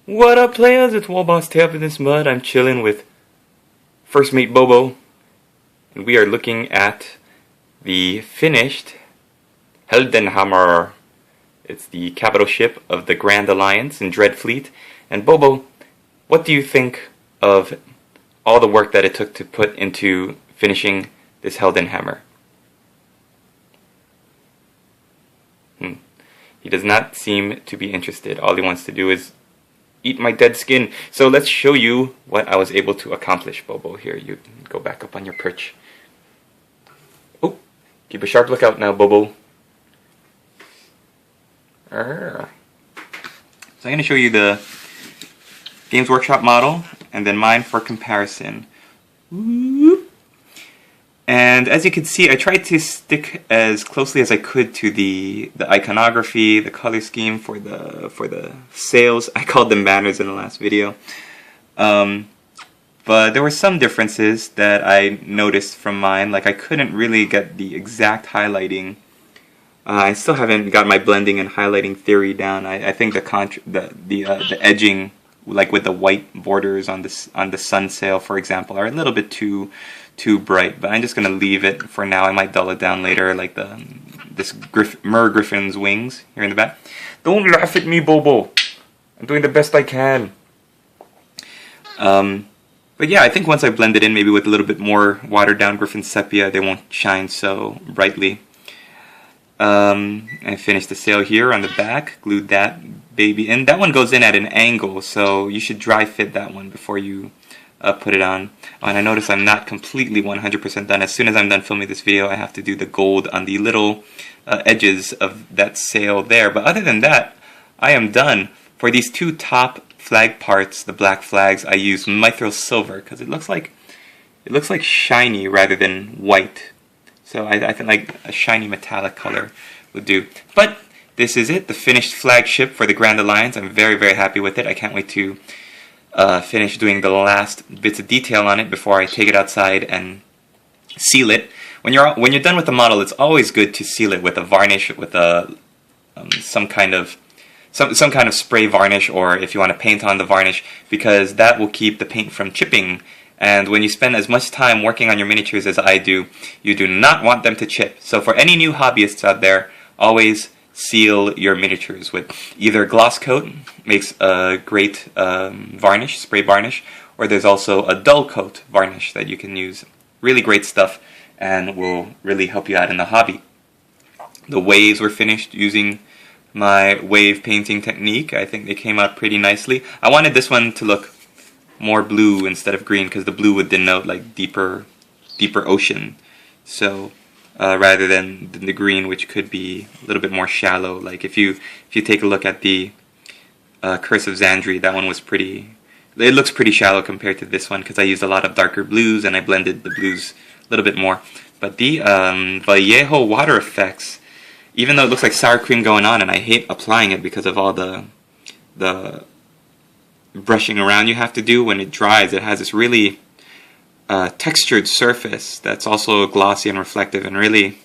What up, players? It's Wallboss Tail up in this mud. I'm chilling with First Mate Bobo, and we are looking at the finished Heldenhammer. It's the capital ship of the Grand Alliance in Dreadfleet. And Bobo, what do you think of all the work that it took to put into finishing this Heldenhammer? He does not seem to be interested. All he wants to do is eat my dead skin. So let's show you what I was able to accomplish, Bobo. Here, you go back up on your perch. Oh, keep a sharp lookout now, Bobo. So I'm going to show you the Games Workshop model and then mine for comparison. Whoop. And as you can see, I tried to stick as closely as I could to the iconography, the color scheme for the sails. I called them banners in the last video. But there were some differences that I noticed from mine. Like I couldn't really get the exact highlighting. I still haven't got my blending and highlighting theory down. I think the edging, like with the white borders on the sun sail, for example, are a little bit too bright, but I'm just gonna leave it for now. I might dull it down later, like this Mer Griffin's wings here in the back. Don't laugh at me, Bobo. I'm doing the best I can. But yeah, I think once I blend it in, maybe with a little bit more watered down Griffin sepia, they won't shine so brightly. I finished the sail here on the back, glued that baby in. That one goes in at an angle, so you should dry fit that one before you put it on. Oh, and I notice I'm not completely 100% done. As soon as I'm done filming this video, I have to do the gold on the little edges of that sail there. But other than that, I am done. For these two top flag parts, the black flags, I use mithril silver because it looks like shiny rather than white. So I think like a shiny metallic color would do. But this is it, the finished flagship for the Grand Alliance. I'm very, very happy with it. I can't wait to finish doing the last bits of detail on it before I take it outside and seal it. When you're done with the model, it's always good to seal it with a varnish, with a some kind of spray varnish, or if you want to paint on the varnish, because that will keep the paint from chipping. And when you spend as much time working on your miniatures as I do, you do not want them to chip. So for any new hobbyists out there, always seal your miniatures with either gloss coat, makes a great varnish, spray varnish, or there's also a dull coat varnish that you can use. Really great stuff and will really help you out in the hobby. The waves were finished using my wave painting technique. I think they came out pretty nicely. I wanted this one to look more blue instead of green because the blue would denote like deeper ocean. So rather than the green, which could be a little bit more shallow. Like if you take a look at the Curse of Xandri, that one was it looks pretty shallow compared to this one because I used a lot of darker blues and I blended the blues a little bit more. But the Vallejo water effects, even though it looks like sour cream going on, and I hate applying it because of all the brushing around you have to do when it dries, it has this really textured surface that's also glossy and reflective and really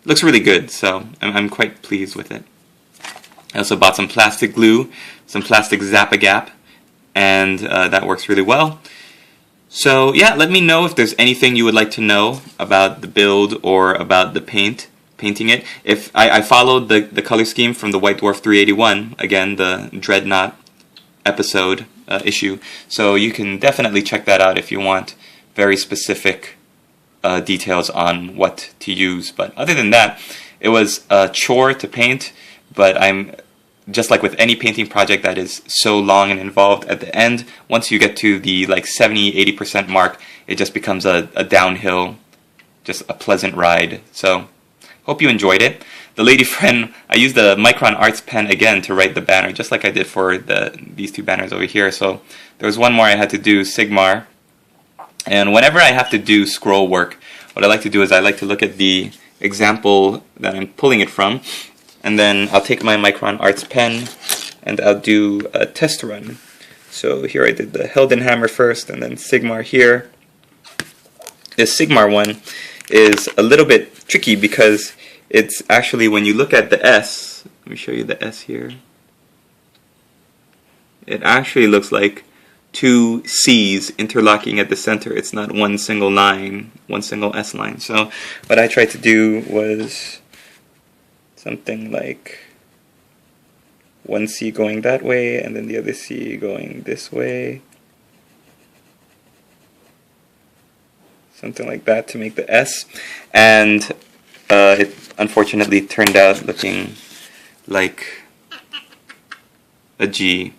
looks really good, so I'm quite pleased with it. I also bought some plastic glue, some plastic Zap-A-Gap, and that works really well. So yeah, let me know if there's anything you would like to know about the build or about the painting it. If I followed the color scheme from the White Dwarf 381, again the Dreadnought episode issue, so you can definitely check that out if you want very specific details on what to use. But other than that, it was a chore to paint, but I'm just like with any painting project that is so long and involved, at the end, once you get to the like 70-80% mark, it just becomes a downhill, just a pleasant ride. So hope you enjoyed it. The lady friend, I used the Micron Arts pen again to write the banner, just like I did for these two banners over here. So there was one more I had to do, Sigmar. And whenever I have to do scroll work, what I like to do is I like to look at the example that I'm pulling it from, and then I'll take my Micron Arts pen and I'll do a test run. So here I did the Heldenhammer first, and then Sigmar here. This Sigmar one is a little bit tricky because it's actually, when you look at the S, let me show you the S here. It actually looks like two C's interlocking at the center. It's not one single line, one single S line. So what I tried to do was something like one C going that way and then the other C going this way. Something like that to make the S. And it unfortunately turned out looking like a G.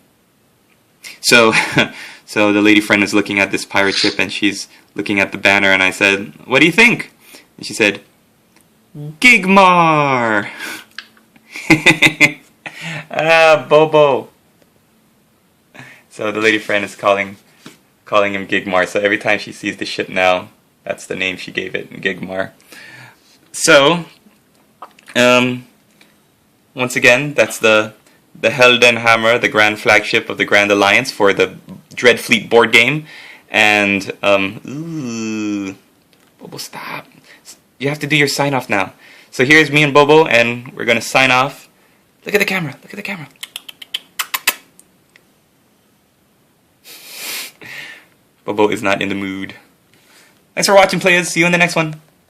So, so the lady friend is looking at this pirate ship and she's looking at the banner, and I said, "What do you think?" And she said, "Gigmar!" Ah, Bobo. So the lady friend is calling him Gigmar. So every time she sees the ship now, that's the name she gave it, Gigmar. So, once again, that's the Heldenhammer, the grand flagship of the Grand Alliance for the Dreadfleet board game. And, ooh, Bobo, stop. You have to do your sign off now. So here's me and Bobo, and we're going to sign off. Look at the camera, look at the camera. Bobo is not in the mood. Thanks for watching, players. See you in the next one.